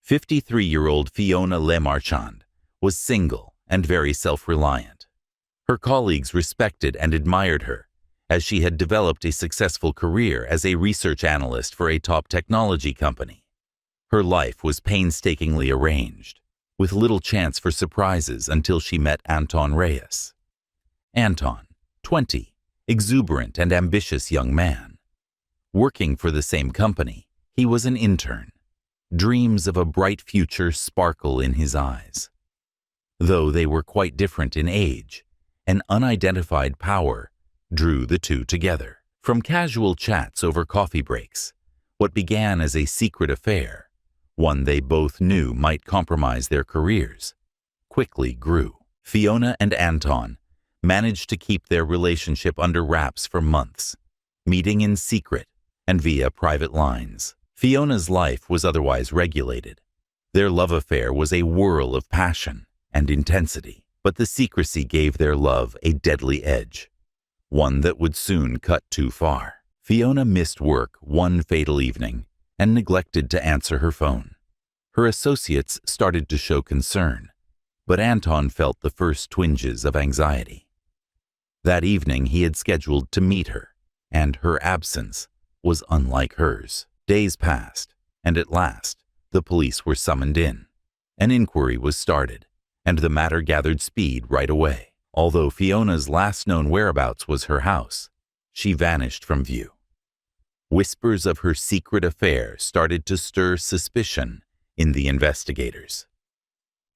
53-year-old Fiona Lemarchand was single and very self-reliant. Her colleagues respected and admired her, as she had developed a successful career as a research analyst for a top technology company. Her life was painstakingly arranged, with little chance for surprises until she met Anton Reyes. Anton, 20, exuberant and ambitious young man. Working for the same company, he was an intern. Dreams of a bright future sparkle in his eyes. Though they were quite different in age, an unidentified power drew the two together. From casual chats over coffee breaks, what began as a secret affair, one they both knew might compromise their careers, quickly grew. Fiona and Anton managed to keep their relationship under wraps for months, meeting in secret and via private lines. Fiona's life was otherwise regulated. Their love affair was a whirl of passion and intensity, but the secrecy gave their love a deadly edge, one that would soon cut too far. Fiona missed work one fatal evening and neglected to answer her phone. Her associates started to show concern, but Anton felt the first twinges of anxiety. That evening he had scheduled to meet her, and her absence was unlike hers. Days passed, and at last, the police were summoned in. An inquiry was started, and the matter gathered speed right away. Although Fiona's last known whereabouts was her house, she vanished from view. Whispers of her secret affair started to stir suspicion in the investigators.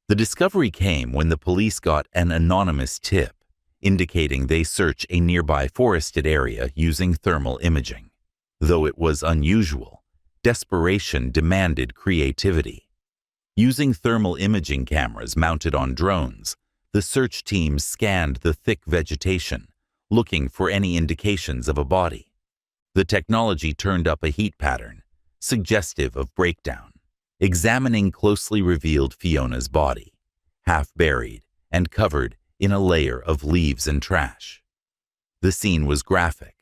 The discovery came when the police got an anonymous tip indicating they search a nearby forested area using thermal imaging. Though it was unusual, desperation demanded creativity. Using thermal imaging cameras mounted on drones, the search team scanned the thick vegetation, looking for any indications of a body. The technology turned up a heat pattern, suggestive of breakdown. Examining closely revealed Fiona's body, half buried and covered in a layer of leaves and trash. The scene was graphic,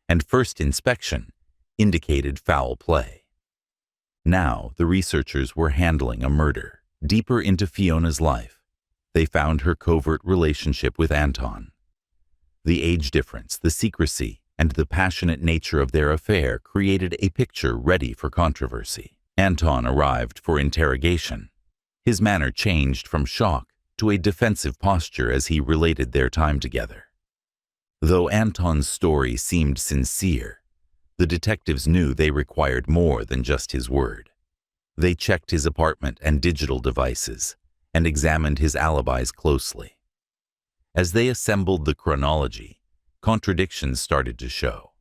and first inspection indicated foul play. Now the researchers were handling a murder. Deeper into Fiona's life, they found her covert relationship with Anton. The age difference, the secrecy, and the passionate nature of their affair created a picture ready for controversy. Anton arrived for interrogation. His manner changed from shock to a defensive posture as he related their time together. Though Anton's story seemed sincere, the detectives knew they required more than just his word. They checked his apartment and digital devices and examined his alibis closely. As they assembled the chronology, contradictions started to show.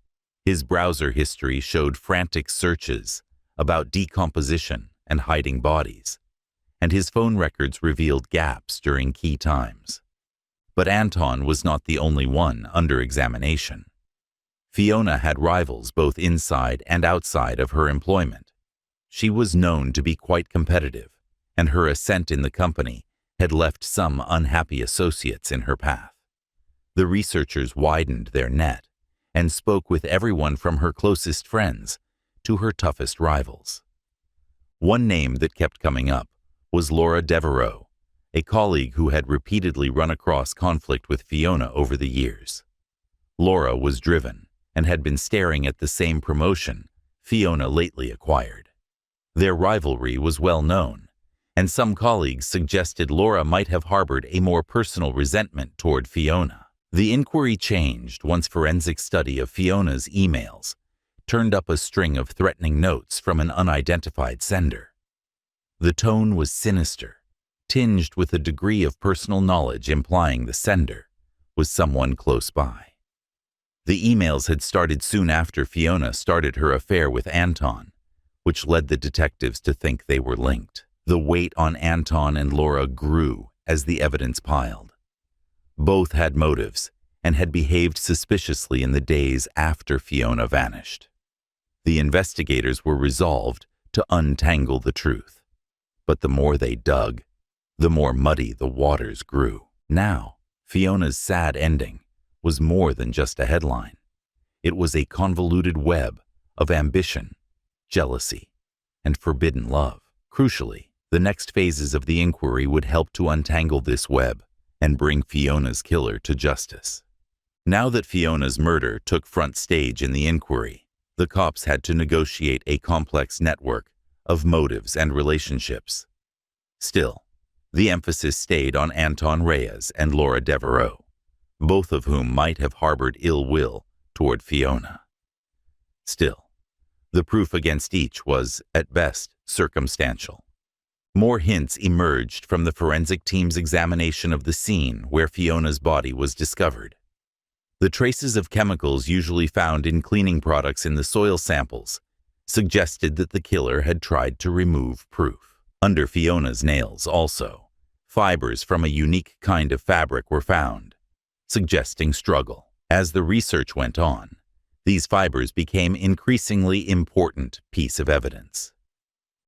His browser history showed frantic searches about decomposition and hiding bodies, and his phone records revealed gaps during key times. But Anton was not the only one under examination. Fiona had rivals both inside and outside of her employment. She was known to be quite competitive, and her ascent in the company had left some unhappy associates in her path. The researchers widened their net and spoke with everyone from her closest friends to her toughest rivals. One name that kept coming up was Laura Devereaux, a colleague who had repeatedly run across conflict with Fiona over the years. Laura was driven and had been staring at the same promotion Fiona lately acquired. Their rivalry was well known, and some colleagues suggested Laura might have harbored a more personal resentment toward Fiona. The inquiry changed once forensic study of Fiona's emails turned up a string of threatening notes from an unidentified sender. The tone was sinister, tinged with a degree of personal knowledge implying the sender was someone close by. The emails had started soon after Fiona started her affair with Anton, which led the detectives to think they were linked. The weight on Anton and Laura grew as the evidence piled. Both had motives and had behaved suspiciously in the days after Fiona vanished. The investigators were resolved to untangle the truth. But the more they dug, the more muddy the waters grew. Now, Fiona's sad ending was more than just a headline. It was a convoluted web of ambition, jealousy, and forbidden love. Crucially, The next phases of the inquiry would help to untangle this web and bring Fiona's killer to justice. Now that Fiona's murder took front stage in the inquiry, the cops had to negotiate a complex network of motives and relationships. Still, the emphasis stayed on Anton Reyes and Laura Devereaux, both of whom might have harbored ill will toward Fiona. Still, the proof against each was, at best, circumstantial. More hints emerged from the forensic team's examination of the scene where Fiona's body was discovered. The traces of chemicals usually found in cleaning products in the soil samples suggested that the killer had tried to remove proof. Under Fiona's nails also, fibers from a unique kind of fabric were found, suggesting struggle. As the research went on, these fibers became increasingly important piece of evidence.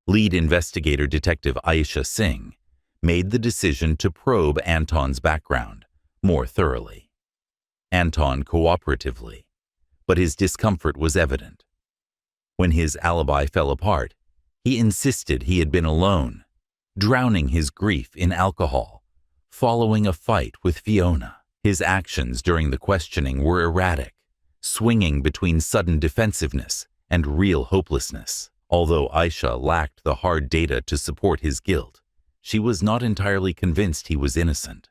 Lead investigator Detective Aisha Singh made the decision to probe Anton's background more thoroughly. Anton cooperatively, but his discomfort was evident. When his alibi fell apart, he insisted he had been alone, drowning his grief in alcohol, following a fight with Fiona. His actions during the questioning were erratic, swinging between sudden defensiveness and real hopelessness. Although Aisha lacked the hard data to support his guilt, she was not entirely convinced he was innocent.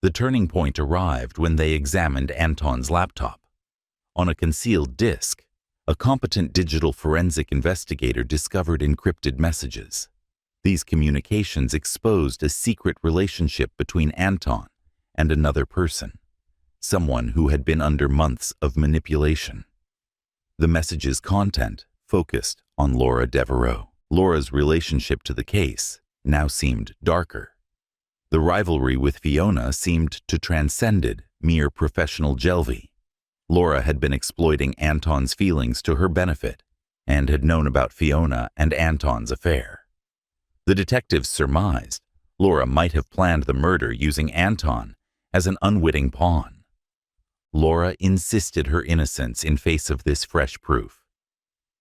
The turning point arrived when they examined Anton's laptop. On a concealed disk, a competent digital forensic investigator discovered encrypted messages. These communications exposed a secret relationship between Anton and another person, someone who had been under months of manipulation. The message's content focused on Laura Devereaux. Laura's relationship to the case now seemed darker. The rivalry with Fiona seemed to transcend mere professional jelly. Laura had been exploiting Anton's feelings to her benefit and had known about Fiona and Anton's affair. The detectives surmised Laura might have planned the murder using Anton as an unwitting pawn. Laura insisted her innocence in face of this fresh proof.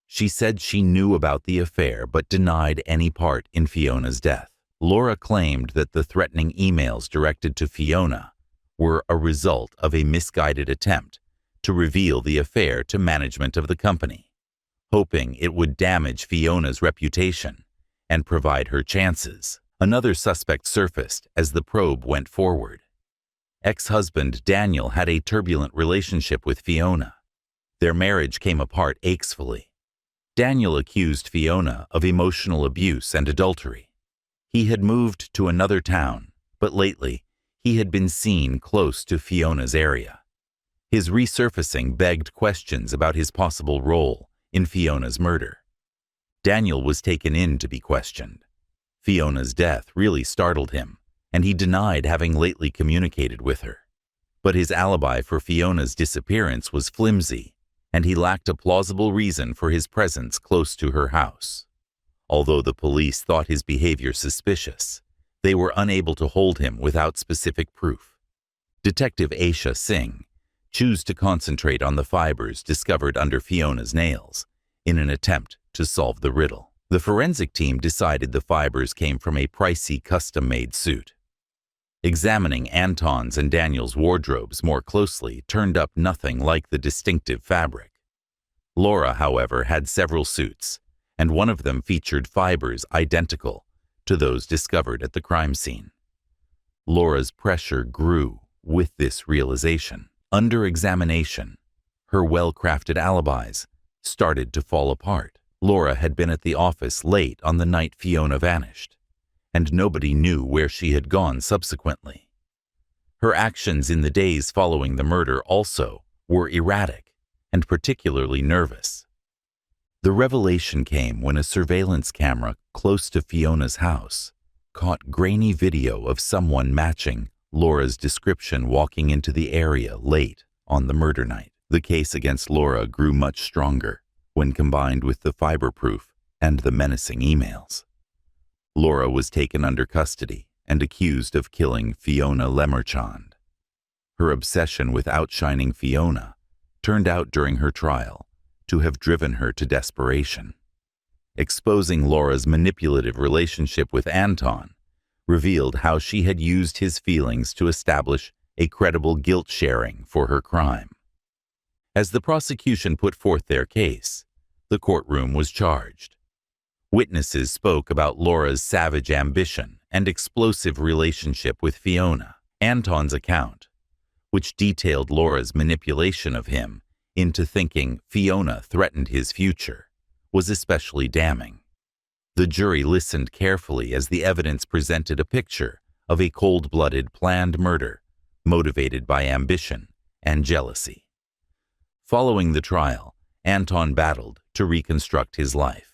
She said she knew about the affair but denied any part in Fiona's death. Laura claimed that the threatening emails directed to Fiona were a result of a misguided attempt to reveal the affair to management of the company, hoping it would damage Fiona's reputation and provide her chances. Another suspect surfaced as the probe went forward. Ex-husband Daniel had a turbulent relationship with Fiona. Their marriage came apart aches-fully. Daniel accused Fiona of emotional abuse and adultery. He had moved to another town, but lately he had been seen close to Fiona's area. His resurfacing begged questions about his possible role in Fiona's murder. Daniel was taken in to be questioned. Fiona's death really startled him, and he denied having lately communicated with her. But his alibi for Fiona's disappearance was flimsy, and he lacked a plausible reason for his presence close to her house. Although the police thought his behavior suspicious, they were unable to hold him without specific proof. Detective Aisha Singh chose to concentrate on the fibers discovered under Fiona's nails in an attempt to solve the riddle. The forensic team decided the fibers came from a pricey custom-made suit. Examining Anton's and Daniel's wardrobes more closely turned up nothing like the distinctive fabric. Laura, however, had several suits, and one of them featured fibers identical to those discovered at the crime scene. Laura's pressure grew with this realization. Under examination, her well-crafted alibis started to fall apart. Laura had been at the office late on the night Fiona vanished, and nobody knew where she had gone subsequently. Her actions in the days following the murder also were erratic and particularly nervous. The revelation came when a surveillance camera close to Fiona's house caught grainy video of someone matching Laura's description walking into the area late on the murder night. The case against Laura grew much stronger when combined with the fiber proof and the menacing emails. Laura was taken under custody and accused of killing Fiona Lemerchand. Her obsession with outshining Fiona turned out during her trial to have driven her to desperation. exposing Laura's manipulative relationship with Anton, revealed how she had used his feelings to establish a credible guilt-sharing for her crime. As the prosecution put forth their case, the courtroom was charged. Witnesses spoke about Laura's savage ambition and explosive relationship with Fiona. Anton's account, which detailed Laura's manipulation of him into thinking Fiona threatened his future, was especially damning. The jury listened carefully as the evidence presented a picture of a cold-blooded planned murder motivated by ambition and jealousy. Following the trial, Anton battled to reconstruct his life.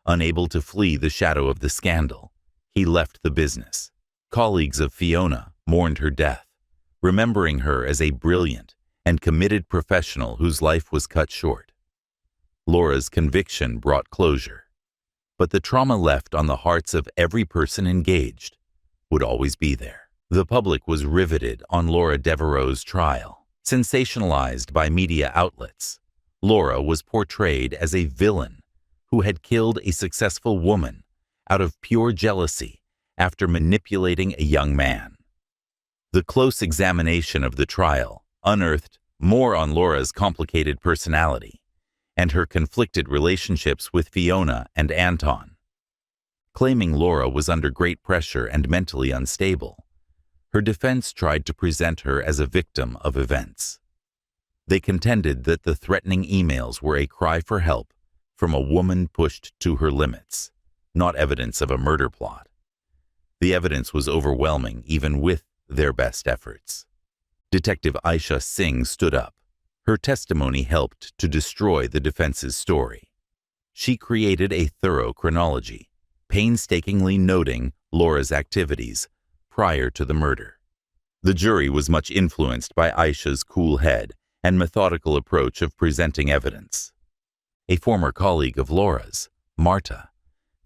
Unable to flee the shadow of the scandal, he left the business. Colleagues of Fiona mourned her death, remembering her as a brilliant and committed professional whose life was cut short. Laura's conviction brought closure, but the trauma left on the hearts of every person engaged would always be there. The public was riveted on Laura Devereaux's trial. Sensationalized by media outlets, Laura was portrayed as a villain who had killed a successful woman out of pure jealousy after manipulating a young man. The close examination of the trial unearthed more on Laura's complicated personality and her conflicted relationships with Fiona and Anton. Claiming Laura was under great pressure and mentally unstable, her defense tried to present her as a victim of events. They contended that the threatening emails were a cry for help from a woman pushed to her limits, not evidence of a murder plot. The evidence was overwhelming even with their best efforts. Detective Aisha Singh stood up. Her testimony helped to destroy the defense's story. She created a thorough chronology, painstakingly noting Laura's activities prior to the murder. The jury was much influenced by Aisha's cool head and methodical approach of presenting evidence. A former colleague of Laura's, Marta,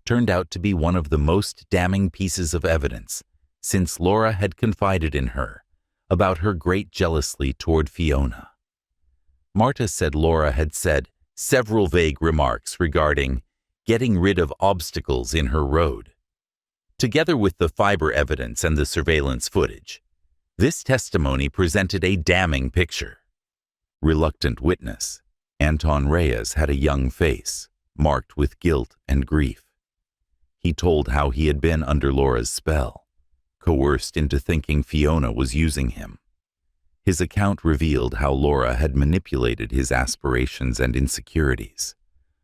turned out to be one of the most damning pieces of evidence since Laura had confided in her about her great jealousy toward Fiona. Marta said Laura had said several vague remarks regarding getting rid of obstacles in her road. Together with the fiber evidence and the surveillance footage, this testimony presented a damning picture. Reluctant witness, Anton Reyes had a young face, marked with guilt and grief. He told how he had been under Laura's spell, coerced into thinking Fiona was using him. His account revealed how Laura had manipulated his aspirations and insecurities,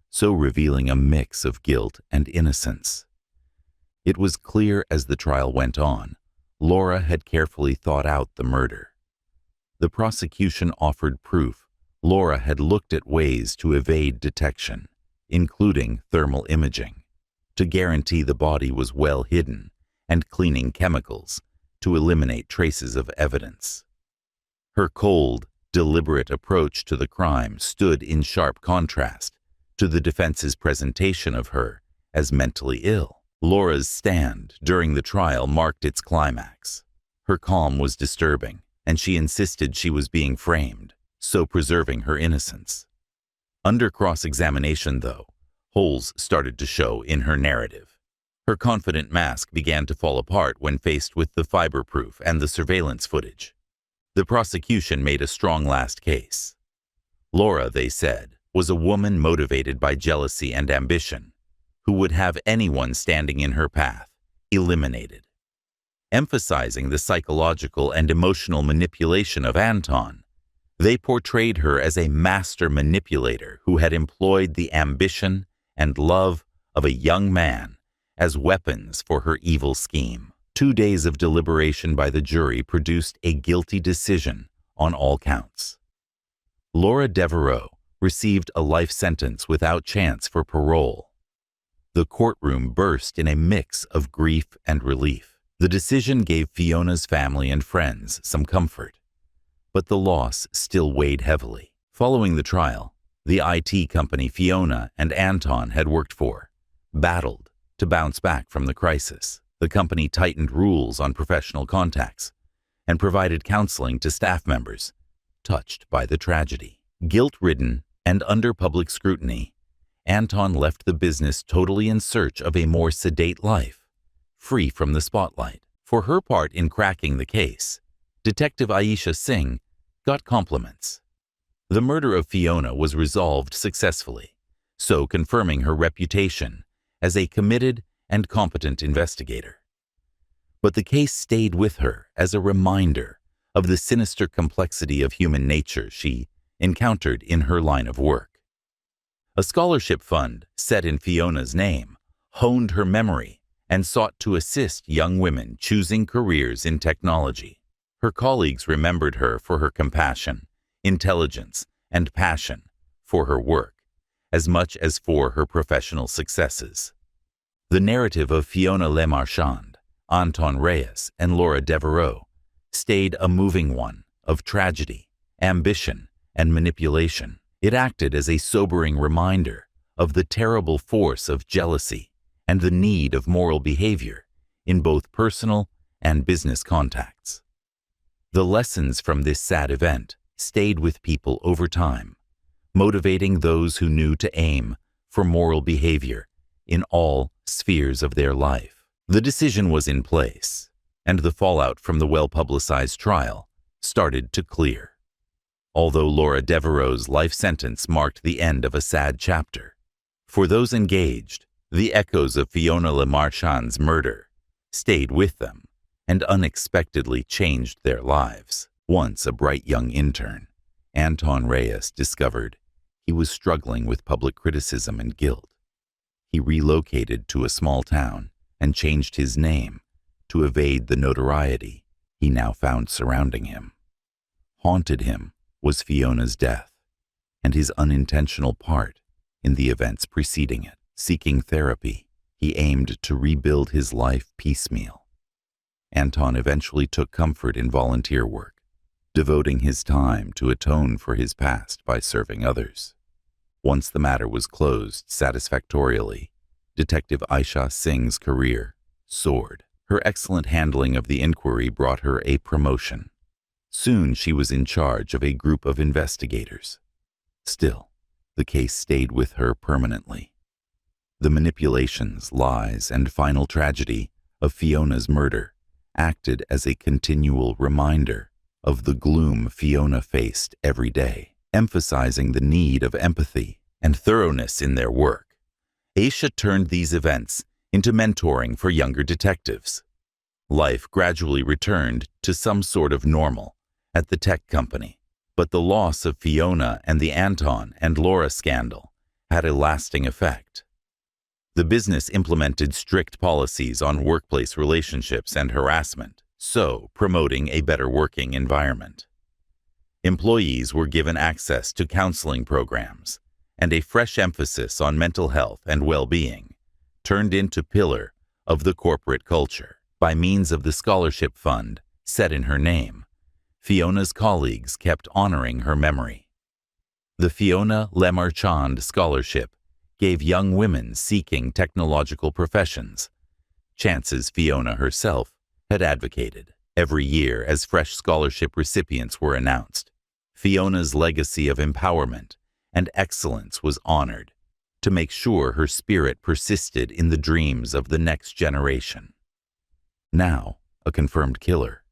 so revealing a mix of guilt and innocence. It was clear as the trial went on, Laura had carefully thought out the murder. The prosecution offered proof Laura had looked at ways to evade detection, including thermal imaging, to guarantee the body was well hidden, and cleaning chemicals to eliminate traces of evidence. Her cold, deliberate approach to the crime stood in sharp contrast to the defense's presentation of her as mentally ill. Laura's stand during the trial marked its climax. Her calm was disturbing, and she insisted she was being framed, so preserving her innocence. Under cross-examination, though, holes started to show in her narrative. Her confident mask began to fall apart when faced with the fiber proof and the surveillance footage. The prosecution made a strong last case. Laura, they said, was a woman motivated by jealousy and ambition, who would have anyone standing in her path eliminated. Emphasizing the psychological and emotional manipulation of Anton, they portrayed her as a master manipulator who had employed the ambition and love of a young man as weapons for her evil scheme. 2 days of deliberation by the jury produced a guilty decision on all counts. Laura Devereaux received a life sentence without chance for parole. The courtroom burst in a mix of grief and relief. The decision gave Fiona's family and friends some comfort, but the loss still weighed heavily. Following the trial, the IT company Fiona and Anton had worked for battled to bounce back from the crisis. The company tightened rules on professional contacts and provided counseling to staff members touched by the tragedy. Guilt-ridden and under public scrutiny, Anton left the business totally in search of a more sedate life, free from the spotlight. For her part in cracking the case, Detective Aisha Singh got compliments. The murder of Fiona was resolved successfully, so confirming her reputation as a committed and competent investigator. But the case stayed with her as a reminder of the sinister complexity of human nature she encountered in her line of work. A scholarship fund set in Fiona's name honed her memory and sought to assist young women choosing careers in technology. Her colleagues remembered her for her compassion, intelligence, and passion for her work, as much as for her professional successes. The narrative of Fiona Le Marchand, Anton Reyes, and Laura Devereaux stayed a moving one of tragedy, ambition, and manipulation. It acted as a sobering reminder of the terrible force of jealousy and the need of moral behavior in both personal and business contacts. The lessons from this sad event stayed with people over time, motivating those who knew to aim for moral behavior in all spheres of their life. The decision was in place, and the fallout from the well-publicized trial started to clear. Although Laura Devereaux's life sentence marked the end of a sad chapter, for those engaged, the echoes of Fiona Le Marchand's murder stayed with them and unexpectedly changed their lives. Once a bright young intern, Anton Reyes discovered he was struggling with public criticism and guilt. He relocated to a small town and changed his name to evade the notoriety he now found surrounding him. Haunted him was Fiona's death and his unintentional part in the events preceding it. Seeking therapy, he aimed to rebuild his life piecemeal. Anton eventually took comfort in volunteer work, devoting his time to atone for his past by serving others. Once the matter was closed satisfactorily, Detective Aisha Singh's career soared. Her excellent handling of the inquiry brought her a promotion. Soon she was in charge of a group of investigators. Still, the case stayed with her permanently. The manipulations, lies, and final tragedy of Fiona's murder acted as a continual reminder of the gloom Fiona faced every day, emphasizing the need of empathy and thoroughness in their work. Aisha turned these events into mentoring for younger detectives. Life gradually returned to some sort of normal at the tech company, but the loss of Fiona and the Anton and Laura scandal had a lasting effect. The business implemented strict policies on workplace relationships and harassment, so promoting a better working environment. Employees were given access to counseling programs, and a fresh emphasis on mental health and well-being turned into pillar of the corporate culture. By means of the scholarship fund set in her name, Fiona's colleagues kept honoring her memory. The Fiona Le Marchand Scholarship gave young women seeking technological professions chances Fiona herself had advocated. Every year, as fresh scholarship recipients were announced, Fiona's legacy of empowerment and excellence was honored to make sure her spirit persisted in the dreams of the next generation. Now, a confirmed killer,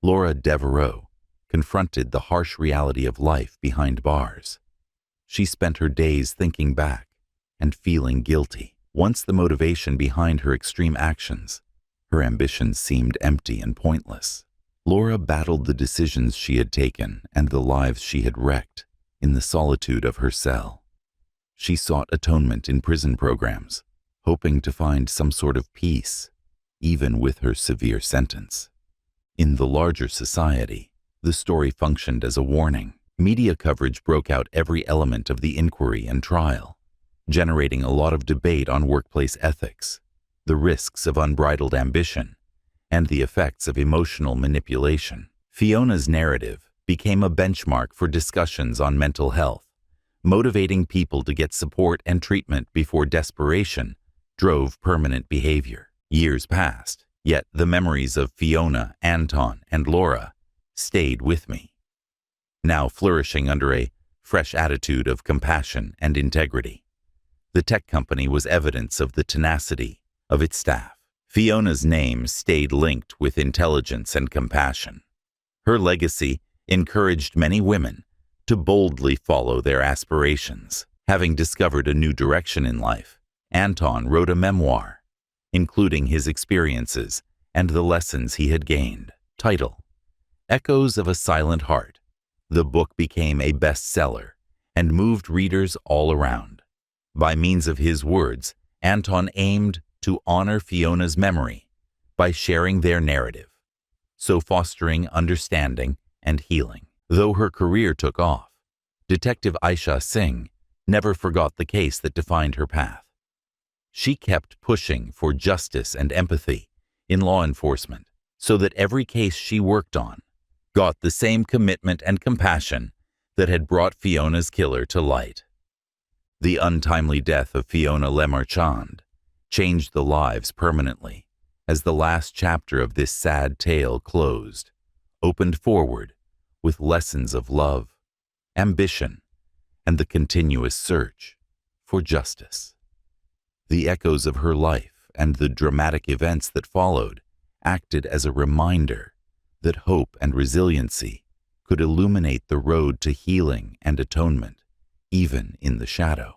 Laura Devereaux confronted the harsh reality of life behind bars. She spent her days thinking back and feeling guilty. Once the motivation behind her extreme actions, her ambitions seemed empty and pointless. Laura battled the decisions she had taken and the lives she had wrecked in the solitude of her cell. She sought atonement in prison programs, hoping to find some sort of peace, even with her severe sentence. In the larger society, the story functioned as a warning. Media coverage broke out every element of the inquiry and trial, generating a lot of debate on workplace ethics, the risks of unbridled ambition, and the effects of emotional manipulation. Fiona's narrative became a benchmark for discussions on mental health, motivating people to get support and treatment before desperation drove permanent behavior. Years passed, yet the memories of Fiona, Anton, and Laura stayed with me, now flourishing under a fresh attitude of compassion and integrity. The tech company was evidence of the tenacity of its staff. Fiona's name stayed linked with intelligence and compassion. Her legacy encouraged many women to boldly follow their aspirations. Having discovered a new direction in life, Anton wrote a memoir, including his experiences and the lessons he had gained. Title: Echoes of a Silent Heart. The book became a bestseller and moved readers all around. By means of his words, Anton aimed to honor Fiona's memory by sharing their narrative, so fostering understanding and healing. Though her career took off, Detective Aisha Singh never forgot the case that defined her path. She kept pushing for justice and empathy in law enforcement so that every case she worked on got the same commitment and compassion that had brought Fiona's killer to light. The untimely death of Fiona Lemarchand changed the lives permanently as the last chapter of this sad tale closed, opened forward with lessons of love, ambition, and the continuous search for justice. The echoes of her life and the dramatic events that followed acted as a reminder that hope and resiliency could illuminate the road to healing and atonement, even in the shadow.